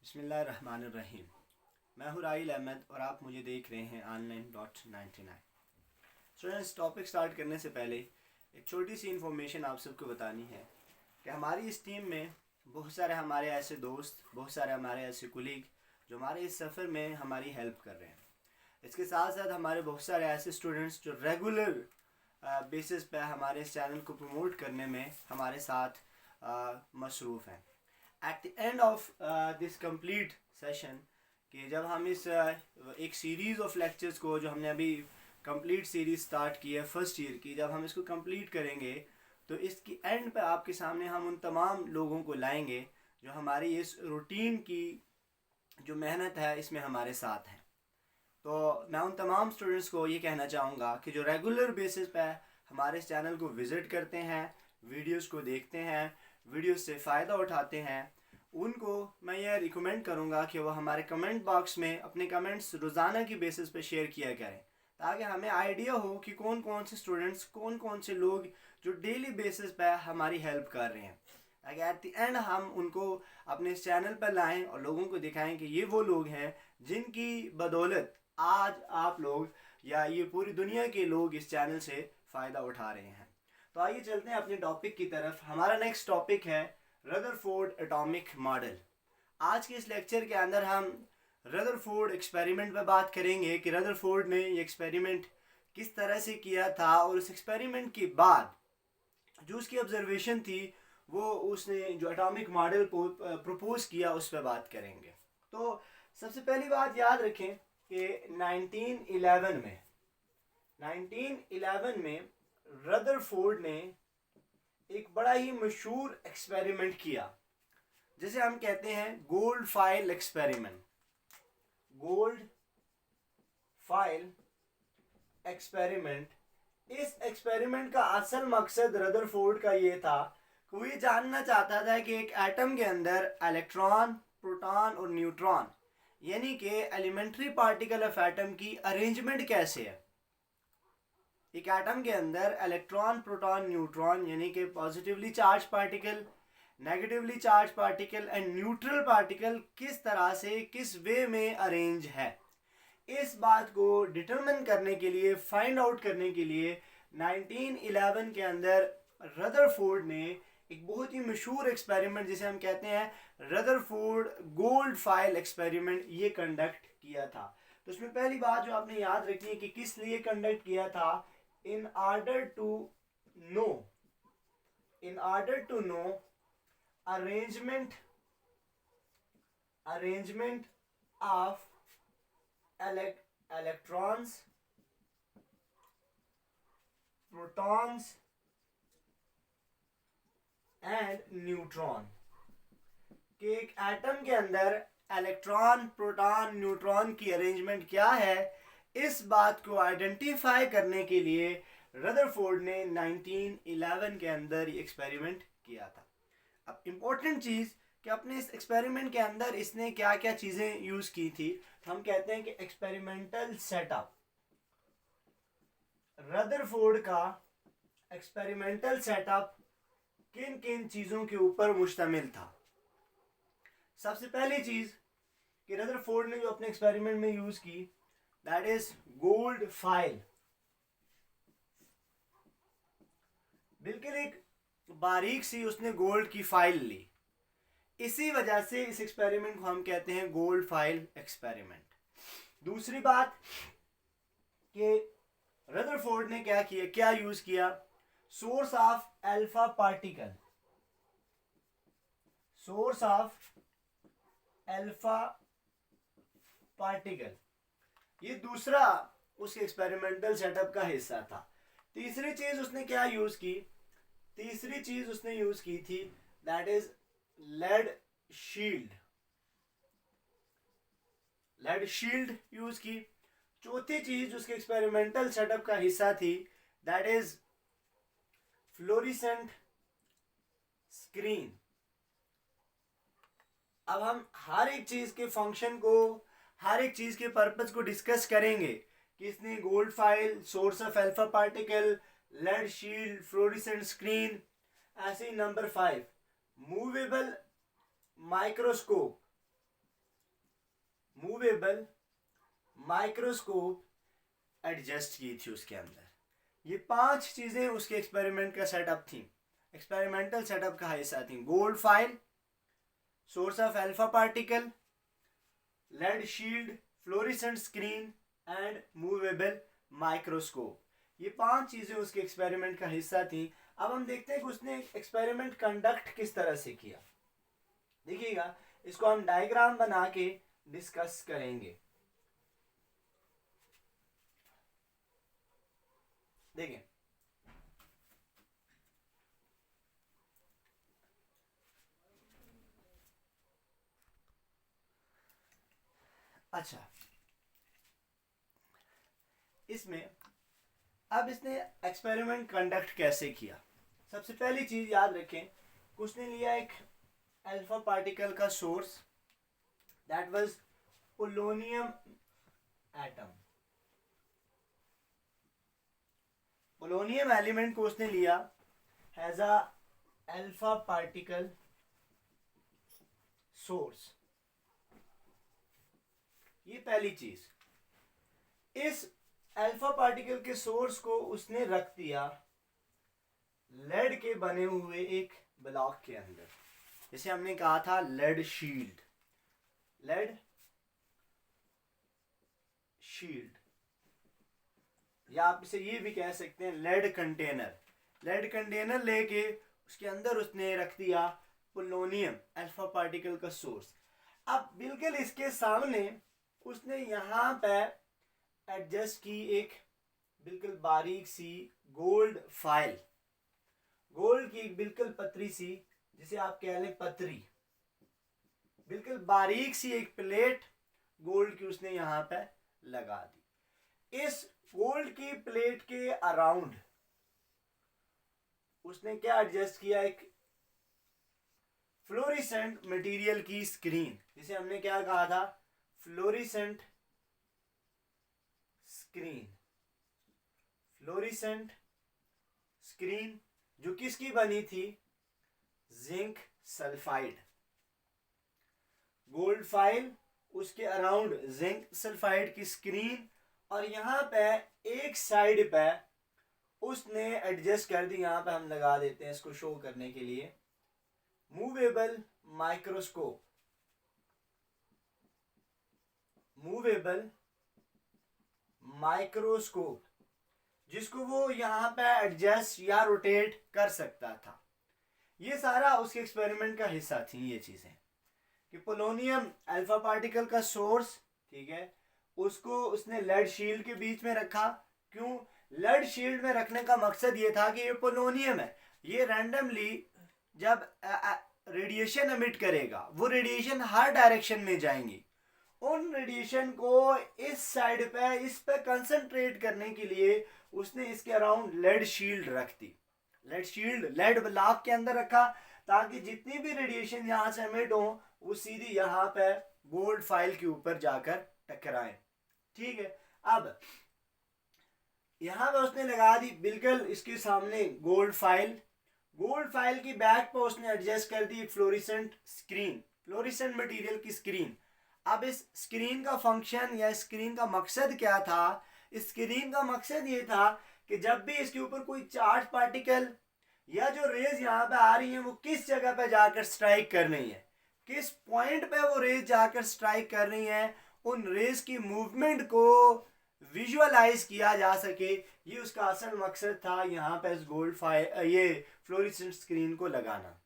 बिस्मिल्लाहिर्रहमानिर्रहीम। मैं हूँ राहिल अहमद और आप मुझे देख रहे हैं online.99। स्टूडेंट्स, टॉपिक स्टार्ट करने से पहले एक छोटी सी इन्फॉर्मेशन आप सबको बतानी है कि हमारी इस टीम में बहुत सारे हमारे ऐसे दोस्त, बहुत सारे हमारे ऐसे कुलीग जो हमारे इस सफ़र में हमारी हेल्प कर रहे हैं। इसके साथ साथ हमारे बहुत सारे ऐसे स्टूडेंट्स जो रेगुलर बेसिस पे हमारे इस चैनल को प्रमोट करने में हमारे साथ मसरूफ़ हैं। At the end of this complete session कि जब हम इस एक सीरीज़ ऑफ लेक्चर्स को जो हमने अभी कंप्लीट सीरीज़ स्टार्ट की है फर्स्ट ईयर की, जब हम इसको कंप्लीट करेंगे तो इसकी एंड पे आपके सामने हम उन तमाम लोगों को लाएंगे जो हमारी इस रूटीन की जो मेहनत है इसमें हमारे साथ हैं। तो मैं उन तमाम स्टूडेंट्स को ये कहना चाहूँगा कि जो रेगुलर बेसिस पे हमारे इस चैनल को विज़िट करते हैं, वीडियोस को देखते हैं, वीडियोस से फ़ायदा उठाते हैं, उनको मैं ये रिकमेंड करूँगा कि वो हमारे कमेंट बॉक्स में अपने कमेंट्स रोज़ाना की बेसिस पे शेयर किया करें, ताकि हमें आइडिया हो कि कौन कौन से स्टूडेंट्स, कौन कौन से लोग जो डेली बेसिस पे हमारी हेल्प कर रहे हैं, ताकि एट द एंड हम उनको अपने इस चैनल पर लाएँ और लोगों को दिखाएँ कि ये वो लोग हैं जिनकी बदौलत आज आप लोग या ये पूरी दुनिया के लोग इस चैनल से फ़ायदा उठा रहे हैं। तो आइए चलते हैं अपने टॉपिक की तरफ। हमारा नेक्स्ट टॉपिक है रदरफोर्ड एटॉमिक मॉडल। आज के इस लेक्चर के अंदर हम रदरफोर्ड एक्सपेरिमेंट पे बात करेंगे कि रदरफोर्ड ने ये एक्सपेरिमेंट किस तरह से किया था और उस एक्सपेरिमेंट के बाद जो उसकी ऑब्जर्वेशन थी वो उसने जो एटॉमिक मॉडल को प्रपोज किया उस पर बात करेंगे। तो सबसे पहली बात याद रखें कि 1911 में रदरफोर्ड ने एक बड़ा ही मशहूर एक्सपेरिमेंट किया जिसे हम कहते हैं gold file experiment. Gold file experiment, इस एक्सपेरिमेंट का असल मकसद रदरफोर्ड का ये था कि वो ये जानना चाहता था कि एक एटम के अंदर इलेक्ट्रॉन, प्रोटॉन और न्यूट्रॉन यानी कि एलिमेंट्री पार्टिकल ऑफ एटम की अरेंजमेंट कैसे है। एक एटम के अंदर इलेक्ट्रॉन, प्रोटॉन, न्यूट्रॉन यानी कि positively charge particle, negatively charge particle and neutral particle किस तरह से, किस वे में अरेंज है, इस बात को डिटरमिन करने के लिए, फाइंड आउट करने के लिए 1911 के अंदर रदरफोर्ड ने एक बहुत ही मशहूर एक्सपेरिमेंट जिसे हम कहते हैं रदरफोर्ड गोल्ड फाइल एक्सपेरिमेंट ये कंडक्ट किया था। तो उसमें पहली बात जो आपने याद रखनी है कि किस लिए कंडक्ट किया था। In order to know arrangement of electrons, protons and neutron कि एक एटम के अंदर इलेक्ट्रॉन, प्रोटॉन, न्यूट्रॉन की अरेंजमेंट क्या है, इस बात को आइडेंटिफाई करने के लिए रदरफोर्ड ने 1911 के अंदर ये एक्सपेरिमेंट किया था। अब इम्पोर्टेंट चीज़ कि अपने इस एक्सपेरिमेंट के अंदर इसने क्या क्या चीज़ें यूज़ की थी। हम कहते हैं कि एक्सपेरिमेंटल सेटअप, रदरफोर्ड का एक्सपेरिमेंटल सेटअप किन किन चीज़ों के ऊपर मुश्तमिल था। सबसे पहली चीज़ कि रदरफोर्ड ने जो अपने एक्सपेरिमेंट में यूज़ की दैट इज गोल्ड फाइल। बिल्कुल एक बारीक सी उसने गोल्ड की फाइल ली, इसी वजह से इस एक्सपेरिमेंट को हम कहते हैं गोल्ड फाइल एक्सपेरिमेंट। दूसरी बात कि रदरफोर्ड ने क्या यूज किया, source of alpha particle, source of alpha particle, ये दूसरा उस एक्सपेरिमेंटल सेटअप का हिस्सा था। तीसरी चीज उसने क्या यूज की, तीसरी चीज उसने यूज की थी that is lead shield use की। चौथी चीज उसके एक्सपेरिमेंटल सेटअप का हिस्सा थी दैट इज फ्लोरिसेंट स्क्रीन। अब हम हर एक चीज के फंक्शन को, हर एक चीज के पर्पस को डिस्कस करेंगे कि इसने gold foil, source of alpha particle, lead shield, fluorescent screen, ऐसे ही number 5 movable microscope, movable microscope adjust की थी उसके अंदर। ये 5 चीजें उसके एक्सपेरिमेंट का सेटअप थी, एक्सपेरिमेंटल सेटअप का हिस्सा थी। Gold foil, source of alpha particle, lead shield, fluorescent screen and movable microscope. ये 5 चीजें उसके एक्सपेरिमेंट का हिस्सा थी। अब हम देखते हैं कि उसने एक्सपेरिमेंट कंडक्ट किस तरह से किया। देखिएगा, इसको हम डायग्राम बना के डिस्कस करेंगे। देखिए, अच्छा, इसमें अब इसने एक्सपेरिमेंट कंडक्ट कैसे किया। सबसे पहली चीज याद रखें, उसने लिया एक अल्फा पार्टिकल का source, that was polonium atom. Polonium element को उसने लिया as a alpha particle source. ये पहली चीज। इस अल्फा पार्टिकल के सोर्स को उसने रख दिया लेड के बने हुए एक ब्लॉक के अंदर, जैसे हमने कहा था लेड शील्ड, लेड शील्ड, या आप इसे ये भी कह सकते हैं लेड कंटेनर। लेड कंटेनर लेके उसके अंदर उसने रख दिया पोलोनियम अल्फा पार्टिकल का सोर्स। अब बिल्कुल इसके सामने उसने यहाँ पे एडजस्ट की एक बिल्कुल बारीक सी गोल्ड फाइल, गोल्ड की एक बिल्कुल पतली सी, जिसे आप कह लें पतरी, बिल्कुल बारीक सी एक प्लेट गोल्ड की उसने यहाँ पे लगा दी। इस गोल्ड की प्लेट के अराउंड उसने क्या एडजस्ट किया, एक फ्लोरिसेंट मटेरियल की स्क्रीन, जिसे हमने क्या कहा था, फ्लोरिसेंट स्क्रीन, फ्लोरिसेंट स्क्रीन, जो किसकी बनी थी, जिंक सल्फाइड। गोल्ड फाइल, उसके अराउंड जिंक सल्फाइड की स्क्रीन, और यहां पे एक साइड पे उसने एडजस्ट कर दी, यहां पे हम लगा देते हैं इसको शो करने के लिए, मूवेबल माइक्रोस्कोप, मूवेबल माइक्रोस्कोप, जिसको वो यहां पे एडजस्ट या रोटेट कर सकता था। ये सारा उसके एक्सपेरिमेंट का हिस्सा थी ये चीजें, कि पोलोनियम अल्फा पार्टिकल का सोर्स, ठीक है, उसको उसने लेड शील्ड के बीच में रखा। क्यों? लेड शील्ड में रखने का मकसद ये था कि ये पोलोनियम है, ये रैंडमली जब रेडिएशन एमिट करेगा, वो रेडिएशन हर डायरेक्शन में जाएंगी, उन रेडिएशन को इस साइड पे, इस पे कंसंट्रेट करने के लिए उसने इसके अराउंड लेड शील्ड रख दी। लेड शील्ड लेड ब्लॉक के अंदर रखा, ताकि जितनी भी रेडिएशन यहाँ से एमिट हो वो सीधी यहाँ पे गोल्ड फाइल के ऊपर जाकर टकराए। ठीक है, अब यहाँ पे उसने लगा दी बिल्कुल इसके सामने गोल्ड फाइल। गोल्ड फाइल की बैक पे उसने एडजस्ट कर दी एक फ्लोरिसेंट स्क्रीन, फ्लोरिसेंट मटेरियल की स्क्रीन। अब इस स्क्रीन का फंक्शन या स्क्रीन का मकसद क्या था? इस स्क्रीन का मकसद ये था कि जब भी इसके ऊपर कोई चार्ज पार्टिकल या जो रेज यहाँ पे आ रही है वो किस जगह पे जाकर स्ट्राइक कर रही है, किस पॉइंट पे वो रेज जाकर स्ट्राइक कर रही है, उन रेज की मूवमेंट को विजुअलाइज किया जा सके। ये उसका असल मकसद था यहाँ पे इस गोल्ड फाइल, ये फ्लोरेसेंट स्क्रीन को लगाना।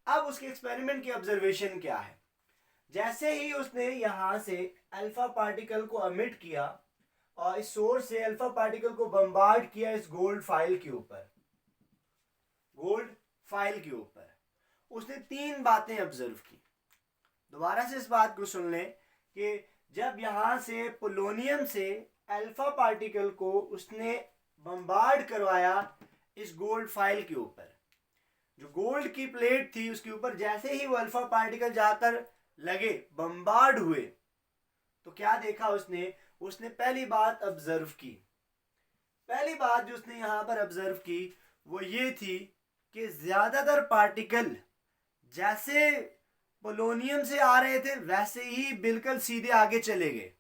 अब उसके एक्सपेरिमेंट की ऑब्जर्वेशन क्या है? जैसे ही उसने यहाँ से अल्फा पार्टिकल को एमिट किया और इस सोर्स से अल्फा पार्टिकल को बम्बार्ड किया इस गोल्ड फाइल के ऊपर, गोल्ड फाइल के ऊपर, उसने 3 बातें ऑब्जर्व की। दोबारा से इस बात को सुन लें कि जब यहाँ से पोलोनियम से अल्फा पार्टिकल को उसने बम्बार्ड करवाया इस गोल्ड फाइल के ऊपर, जो गोल्ड की प्लेट थी उसके ऊपर जैसे ही वो अल्फा पार्टिकल जाकर लगे, बम्बार्ड हुए, तो क्या देखा उसने? उसने पहली बात ऑब्जर्व की, पहली बात जो उसने यहां पर ऑब्जर्व की वो ये थी कि ज्यादातर पार्टिकल जैसे पोलोनियम से आ रहे थे वैसे ही बिल्कुल सीधे आगे चले गए।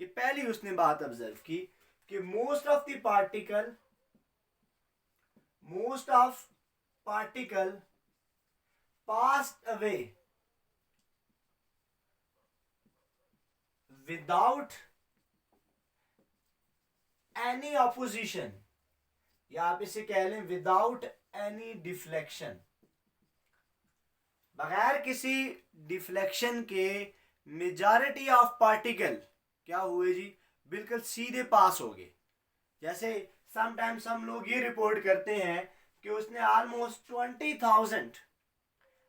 ये पहली उसने बात ऑब्जर्व की कि most of particle passed away without any opposition, या आप इसे कह लें विदाउट एनी डिफ्लेक्शन, बगैर किसी डिफ्लेक्शन के मेजॉरिटी ऑफ पार्टिकल क्या हुए जी, बिल्कुल सीधे पास हो गए। जैसे समटाइम्स हम लोग ये रिपोर्ट करते हैं कि उसने ऑलमोस्ट 20,000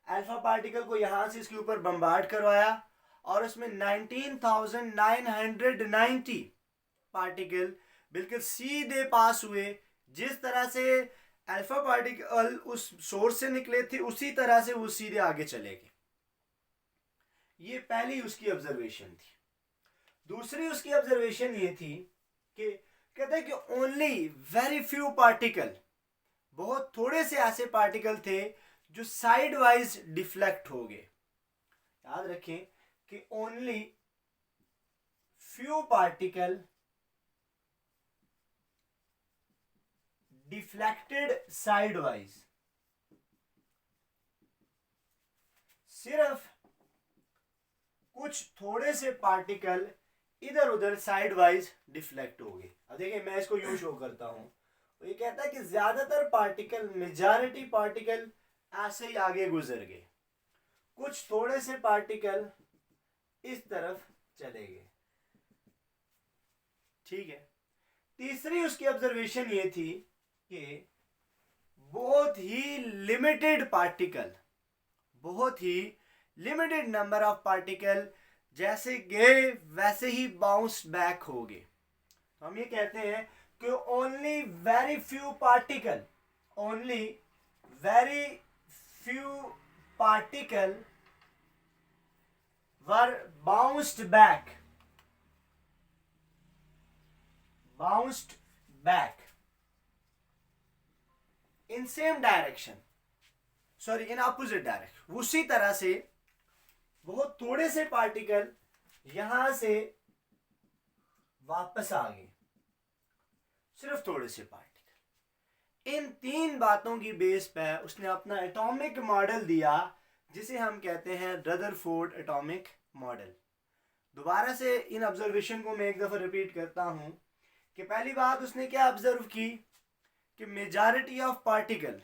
अल्फा पार्टिकल को यहां से इसके ऊपर बम्बार्ड करवाया और उसमें 19,990 पार्टिकल बिल्कुल सीधे पास हुए। जिस तरह से अल्फा पार्टिकल उस सोर्स से निकले थे उसी तरह से वो सीधे आगे चले गए। ये पहली उसकी ऑब्जर्वेशन थी। दूसरी उसकी ऑब्जर्वेशन ये थी कि कहते हैं कि ओनली वेरी फ्यू पार्टिकल, बहुत थोड़े से ऐसे पार्टिकल थे जो साइड वाइज डिफ्लेक्ट हो गए। याद रखें कि only few particle deflected side wise, सिर्फ कुछ थोड़े से पार्टिकल इधर उधर साइड वाइज डिफ्लेक्ट हो गए। अब देखिए मैं इसको यूं शो करता हूं, तो ये कहता है कि ज्यादातर पार्टिकल, मेजॉरिटी पार्टिकल ऐसे ही आगे गुजर गए, कुछ थोड़े से पार्टिकल इस तरफ चले गए। ठीक है। तीसरी उसकी ऑब्जर्वेशन ये थी कि बहुत ही लिमिटेड पार्टिकल, बहुत ही लिमिटेड नंबर ऑफ पार्टिकल जैसे गए वैसे ही बाउंस बैक हो गए। तो हम ये कहते हैं कि only very few particle, only very few particle were bounced back in same direction, sorry in opposite direction। उसी तरह से बहुत थोड़े से पार्टिकल यहां से वापस आ गए, सिर्फ थोड़े से पार्टिकल। इन तीन बातों की बेस पे उसने अपना एटॉमिक मॉडल दिया जिसे हम कहते हैं रदरफोर्ड एटॉमिक मॉडल। दोबारा से इन ऑब्जर्वेशन को मैं एक दफ़ा रिपीट करता हूं कि पहली बात उसने क्या ऑब्जर्व की कि majority of particle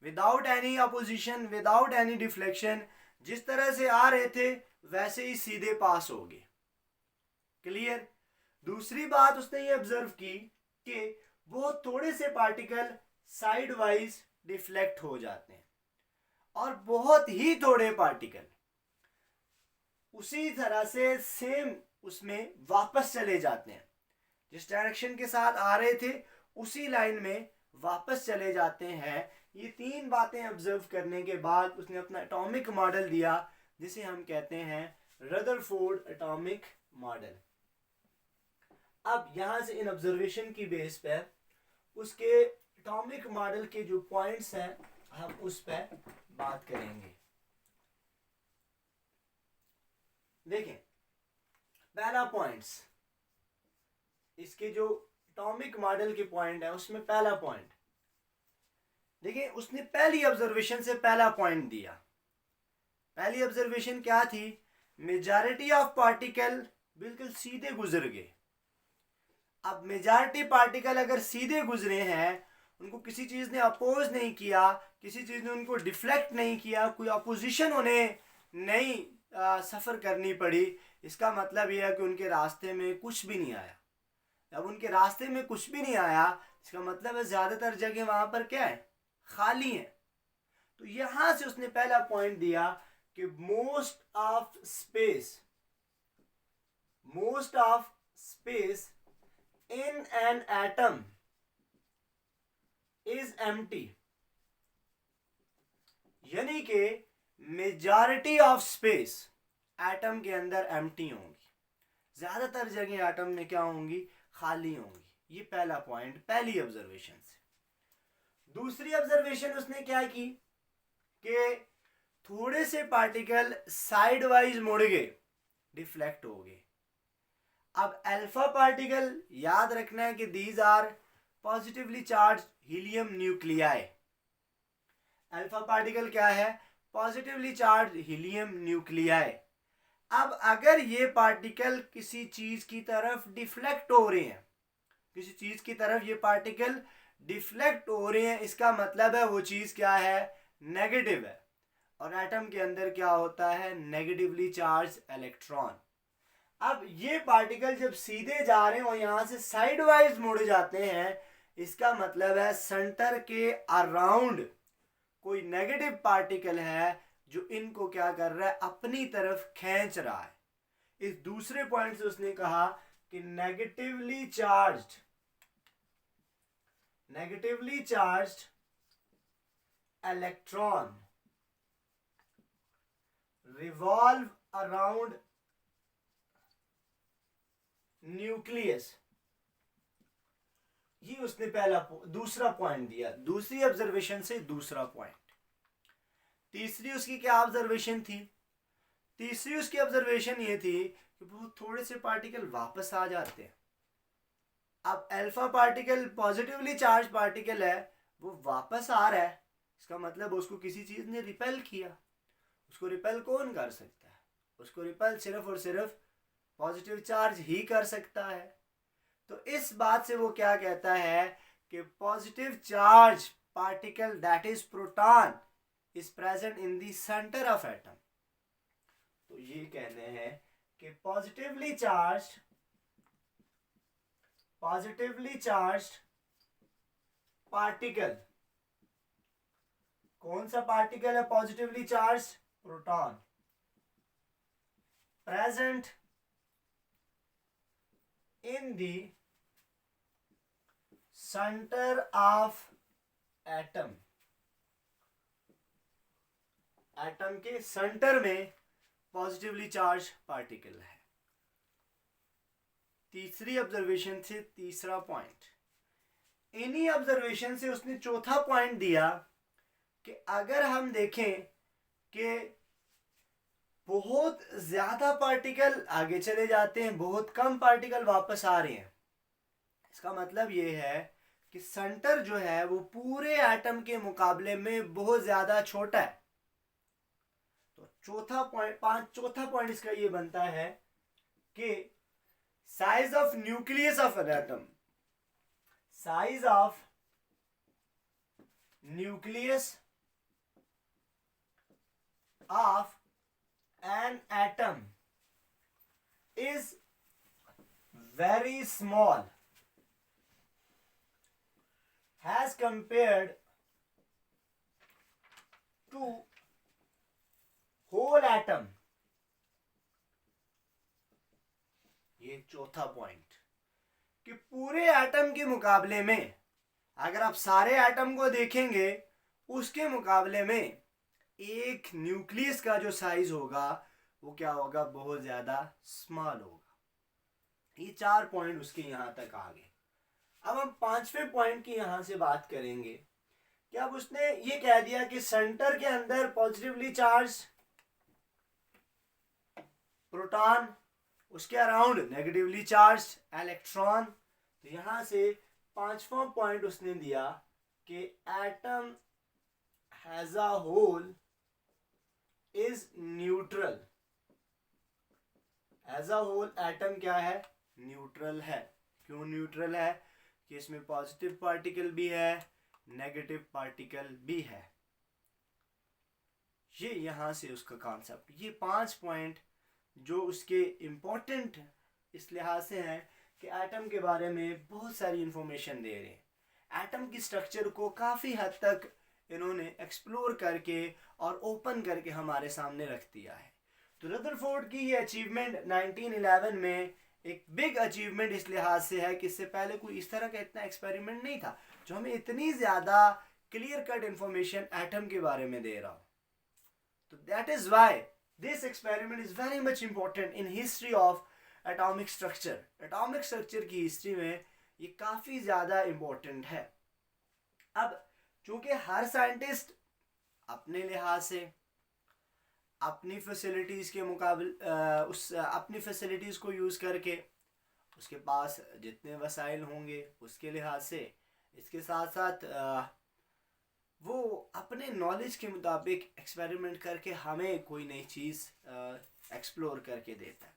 without any opposition, without any deflection, जिस तरह से आ रहे थे वैसे ही सीधे पास हो गए। क्लियर। दूसरी बात उसने ये ऑब्जर्व की कि बहुत थोड़े से पार्टिकल साइड वाइज डिफ्लेक्ट हो जाते हैं और बहुत ही थोड़े पार्टिकल उसी तरह से सेम उसमें वापस चले जाते हैं, जिस डायरेक्शन के साथ आ रहे थे उसी लाइन में वापस चले जाते हैं। ये तीन बातें ऑब्जर्व करने के बाद उसने अपना एटॉमिक मॉडल दिया जिसे हम कहते हैं रदरफोर्ड एटॉमिक मॉडल। अब यहां से इन ऑब्जर्वेशन की बेस पे उसके एटॉमिक मॉडल के जो पॉइंट्स हैं हम उस पर बात करेंगे। देखें पहला पॉइंट्स, इसके जो एटॉमिक मॉडल के पॉइंट है उसमें पहला पॉइंट देखिए, उसने पहली ऑब्जर्वेशन से पहला पॉइंट दिया। पहली ऑब्जर्वेशन क्या थी? मेजॉरिटी ऑफ पार्टिकल बिल्कुल सीधे गुजर गए। अब मेजॉरिटी पार्टिकल अगर सीधे गुजरे हैं, उनको किसी चीज़ ने अपोज नहीं किया, किसी चीज़ ने उनको डिफ्लेक्ट नहीं किया, कोई अपोजिशन उन्हें नहीं सफ़र करनी पड़ी, इसका मतलब यह है कि उनके रास्ते में कुछ भी नहीं आया। अब उनके रास्ते में कुछ भी नहीं आया, इसका मतलब है ज़्यादातर जगह वहाँ पर क्या है? खाली है। तो यहाँ से उसने पहला पॉइंट दिया कि most of space in an atom is empty, यानी कि मेजॉरिटी ऑफ स्पेस एटम के अंदर एम्प्टी होंगी, ज्यादातर जगह एटम में क्या होंगी? खाली होंगी। ये पहला पॉइंट पहली ऑब्जर्वेशन से। दूसरी ऑब्जर्वेशन उसने क्या की कि थोड़े से पार्टिकल साइड वाइज मुड़ गए, डिफ्लेक्ट हो गए। अब अल्फा पार्टिकल याद रखना है कि these are positively charge helium nuclei. Alpha particle क्या है? Positively charge helium nuclei. अब अगर ये पार्टिकल किसी चीज की तरफ डिफ्लेक्ट हो रहे हैं, किसी चीज की तरफ ये पार्टिकल डिफ्लेक्ट हो रहे हैं, इसका मतलब है वो चीज क्या है? नेगेटिव है। और एटम के अंदर क्या होता है? Negatively charge electron. अब ये पार्टिकल जब सीधे जा रहे हैं और यहां से साइड वाइज मुड़ जाते हैं, इसका मतलब है सेंटर के अराउंड कोई नेगेटिव पार्टिकल है जो इनको क्या कर रहा है? अपनी तरफ खींच रहा है। इस दूसरे पॉइंट से उसने कहा कि negatively charged electron revolve around nucleus. ये उसने दूसरा पॉइंट दिया, दूसरी ऑब्जर्वेशन से दूसरा पॉइंट। तीसरी उसकी क्या ऑब्जर्वेशन थी? तीसरी उसकी ऑब्जर्वेशन ये थी कि बहुत थोड़े से पार्टिकल वापस आ जाते हैं। अब alpha particle positively charge particle है, वो वापस आ रहा है, इसका मतलब उसको किसी चीज ने रिपेल किया। उसको रिपेल कौन कर सकता है? उसको रिपेल सिर्फ और सिर्फ पॉजिटिव चार्ज ही कर सकता है। तो इस बात से वो क्या कहता है कि positive charge particle that is proton is present in the centre of atom. तो ये कहने हैं कि पॉजिटिवली चार्ज्ड पार्टिकल, कौन सा पार्टिकल है positively charge? Proton, present in the centre of atom. Atom के सेंटर में पॉजिटिवली चार्ज पार्टिकल है। तीसरी ऑब्जर्वेशन से तीसरा पॉइंट। इन्हीं ऑब्जर्वेशन से उसने चौथा पॉइंट दिया कि अगर हम देखें कि बहुत ज्यादा पार्टिकल आगे चले जाते हैं, बहुत कम पार्टिकल वापस आ रहे हैं, इसका मतलब ये है कि सेंटर जो है वो पूरे एटम के मुकाबले में बहुत ज्यादा छोटा है। तो चौथा पॉइंट इसका ये बनता है कि size of nucleus of an atom, size of nucleus of an atom is very small as compared to whole atom। ये चौथा पॉइंट कि पूरे एटम के मुकाबले में, अगर आप सारे एटम को देखेंगे, उसके मुकाबले में एक न्यूक्लियस का जो साइज होगा वो क्या होगा? बहुत ज्यादा स्मॉल होगा। ये 4 पॉइंट उसके यहां तक आ गए। अब हम 5वें पॉइंट की यहां से बात करेंगे कि अब उसने ये कह दिया कि सेंटर के अंदर पॉजिटिवली चार्ज प्रोटॉन, उसके अराउंड नेगेटिवली चार्ज इलेक्ट्रॉन। तो यहां से 5वां पॉइंट उसने दिया कि atom has a whole is neutral. As a whole atom क्या है? न्यूट्रल है। क्यों न्यूट्रल है? कि इसमें पॉजिटिव पार्टिकल भी है, नेगेटिव पार्टिकल भी है। ये यहां से उसका कॉन्सेप्ट। ये 5 पॉइंट जो उसके इंपॉर्टेंट इस लिहाज से हैं कि एटम के बारे में बहुत सारी इंफॉर्मेशन दे रहे हैं। एटम की स्ट्रक्चर को काफ़ी हद तक इन्होंने एक्सप्लोर करके और ओपन करके हमारे सामने रख दिया है। तो रदरफोर्ड की ये अचीवमेंट 1911 में एक बिग अचीवमेंट इस लिहाज से है कि इससे पहले कोई इस तरह का इतना एक्सपेरिमेंट नहीं था जो हमें इतनी ज़्यादा क्लियर कट इंफॉर्मेशन एटम के बारे में दे रहा हो। तो that is why this experiment is very much important in history of atomic structure. Atomic structure की हिस्ट्री में ये काफ़ी ज़्यादा इम्पोर्टेंट है। अब चूंकि हर साइंटिस्ट अपने लिहाज से, अपनी फैसिलिटीज़ के मुकाबले उस अपनी फैसिलिटीज़ को यूज़ करके उसके पास जितने वसाइल होंगे उसके लिहाज से, इसके साथ साथ वो अपने नॉलेज के मुताबिक एक्सपेरिमेंट करके हमें कोई नई चीज़ एक्सप्लोर करके देता है।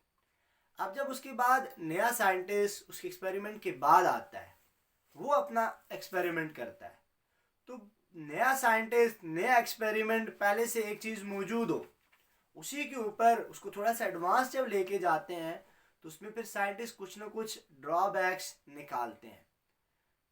अब जब उसके बाद नया साइंटिस्ट उसके एक्सपेरिमेंट के बाद आता है, वो अपना एक्सपेरिमेंट करता है, तो नया साइंटिस्ट नया एक्सपेरिमेंट पहले से एक चीज़ मौजूद हो, उसी के ऊपर उसको थोड़ा सा एडवांस जब लेके जाते हैं तो उसमें फिर साइंटिस्ट कुछ ना कुछ ड्रॉबैक्स निकालते हैं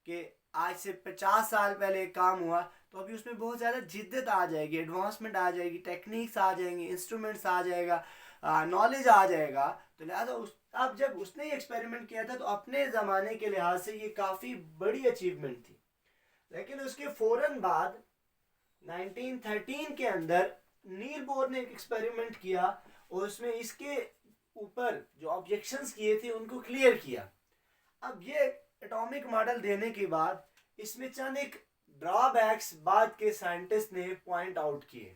कि आज से 50 साल पहले काम हुआ तो अभी उसमें बहुत ज़्यादा जिद्दत आ जाएगी, एडवांसमेंट आ जाएगी, टेक्निक्स आ जाएंगी, इंस्ट्रूमेंट्स आ जाएगा, नॉलेज आ जाएगा। तो लिहाजा अब जब उसने ये एक्सपेरिमेंट किया था तो अपने ज़माने के लिहाज से ये काफ़ी बड़ी अचीवमेंट थी। लेकिन उसके फ़ौरन बाद 1913 के अंदर नील बोर ने एक एक्सपेरिमेंट किया और उसमें इसके ऊपर जो ऑब्जेक्शंस किए थे उनको क्लियर किया। अब ये एटॉमिक मॉडल देने के बाद इसमें चंद एक ड्रॉबैक्स बाद के साइंटिस्ट ने पॉइंट आउट किए,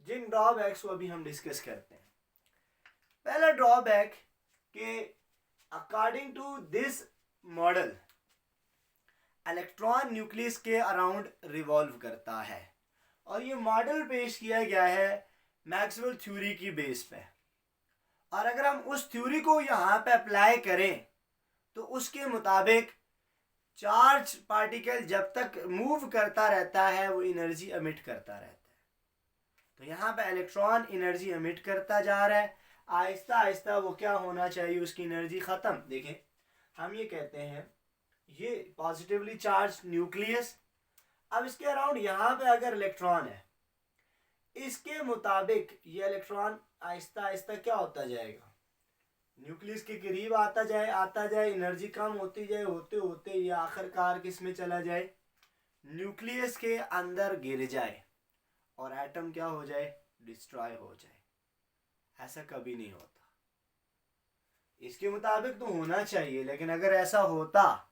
जिन ड्रॉबैक्स को अभी हम डिस्कस करते हैं। पहला ड्रॉबैक कि according to this model electron nucleus के अराउंड रिवॉल्व करता है और ये मॉडल पेश किया गया है मैक्सवेल थ्योरी की बेस पे। और अगर हम उस थ्योरी को यहाँ पे अप्लाई करें तो उसके मुताबिक चार्ज पार्टिकल जब तक मूव करता रहता है वो एनर्जी एमिट करता रहता है। तो यहाँ पे इलेक्ट्रॉन एनर्जी एमिट करता जा रहा है, आहिस्ता आहिस्ता वो क्या होना चाहिए, उसकी एनर्जी ख़त्म। देखें, हम ये कहते हैं ये पॉजिटिवली चार्ज न्यूक्लियस, अब इसके अराउंड यहाँ पे अगर इलेक्ट्रॉन है, इसके मुताबिक ये इलेक्ट्रॉन आहिस्ता आहिस्ता क्या होता जाएगा, न्यूक्लियस के करीब आता जाए, एनर्जी कम होती जाए, होते होते ये आखिरकार किस में चला जाए, न्यूक्लियस के अंदर गिर जाए और एटम क्या हो जाए, डिस्ट्रॉय हो जाए। ऐसा कभी नहीं होता। इसके मुताबिक तो होना चाहिए, लेकिन अगर ऐसा होता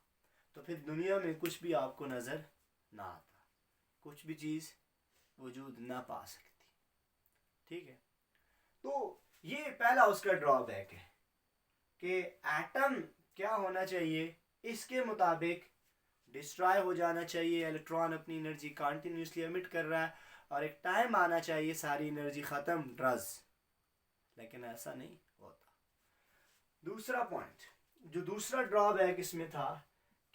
तो फिर दुनिया में कुछ भी आपको नज़र ना आता, कुछ भी चीज़ वजूद ना पा सकती। ठीक है, तो ये पहला उसका ड्रॉबैक है कि एटम क्या होना चाहिए, इसके मुताबिक डिस्ट्रॉय हो जाना चाहिए। इलेक्ट्रॉन अपनी एनर्जी कंटिन्यूसली एमिट कर रहा है और एक टाइम आना चाहिए सारी एनर्जी ख़त्म, ड्रज, लेकिन ऐसा नहीं होता। दूसरा पॉइंट, जो दूसरा ड्रॉबैक इसमें था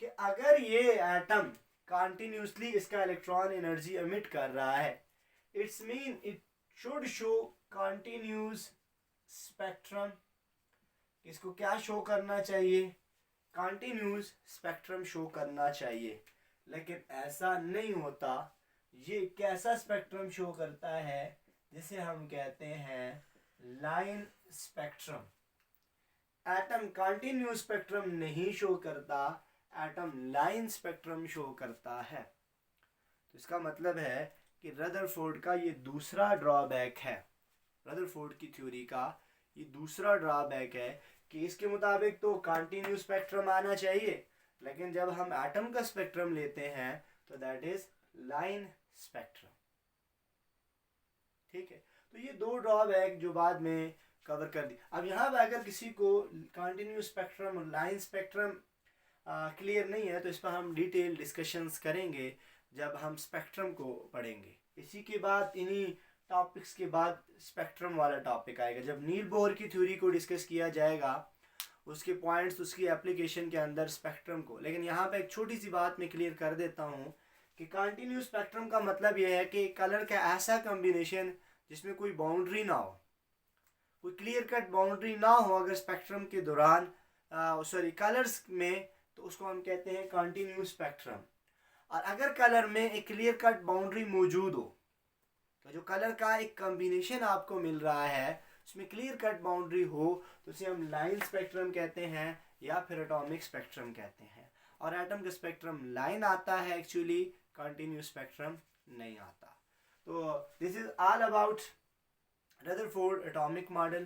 कि अगर ये एटम कंटिन्यूसली इसका इलेक्ट्रॉन एनर्जी एमिट कर रहा है, it's mean it should show continuous spectrum. इसको क्या शो करना चाहिए, कंटिन्यूस स्पेक्ट्रम शो करना चाहिए, लेकिन ऐसा नहीं होता। ये कैसा स्पेक्ट्रम शो करता है, जिसे हम कहते हैं line spectrum. Atom continuous spectrum नहीं शो करता, एटम लाइन स्पेक्ट्रम शो करता है। तो इसका मतलब है कि रदरफोर्ड का ये दूसरा ड्रॉबैक है, रदरफोर्ड की थ्योरी का ये दूसरा ड्रॉबैक है कि इसके मुताबिक तो कंटिन्यूस स्पेक्ट्रम आना चाहिए, लेकिन जब हम एटम का स्पेक्ट्रम लेते हैं तो दैट इज लाइन स्पेक्ट्रम। ठीक है, तो ये दो ड्रॉबैक जो बाद में कवर कर दी। अब यहाँ पर अगर किसी को कंटिन्यूस स्पेक्ट्रम और लाइन स्पेक्ट्रम क्लियर नहीं है तो इस पर हम डिटेल डिस्कशंस करेंगे जब हम स्पेक्ट्रम को पढ़ेंगे। इसी के बाद इन्हीं टॉपिक्स के बाद स्पेक्ट्रम वाला टॉपिक आएगा, जब नील बोर की थ्योरी को डिस्कस किया जाएगा, उसके पॉइंट्स, उसकी एप्लीकेशन के अंदर स्पेक्ट्रम को। लेकिन यहाँ पे एक छोटी सी बात मैं क्लियर कर देता हूँ कि कंटिन्यूस स्पेक्ट्रम का मतलब यह है कि कलर का ऐसा कम्बिनेशन जिसमें कोई बाउंड्री ना हो, कोई क्लियर कट बाउंड्री ना हो अगर स्पेक्ट्रम के दौरान कलर्स में, तो उसको हम कहते हैं कंटिन्यूस स्पेक्ट्रम। और अगर कलर में एक क्लियर कट बाउंड्री मौजूद हो, तो जो कलर का एक कॉम्बिनेशन आपको मिल रहा है उसमें क्लियर कट बाउंड्री हो, तो उसे हम लाइन स्पेक्ट्रम कहते हैं या फिर एटॉमिक स्पेक्ट्रम कहते हैं। और एटम का स्पेक्ट्रम लाइन आता है, एक्चुअली कंटिन्यूस स्पेक्ट्रम नहीं आता। तो this is all about Rutherford atomic model.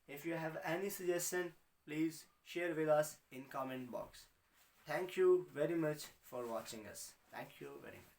If you have any suggestion, please share with us in comment box. Thank you very much for watching us. Thank you very much.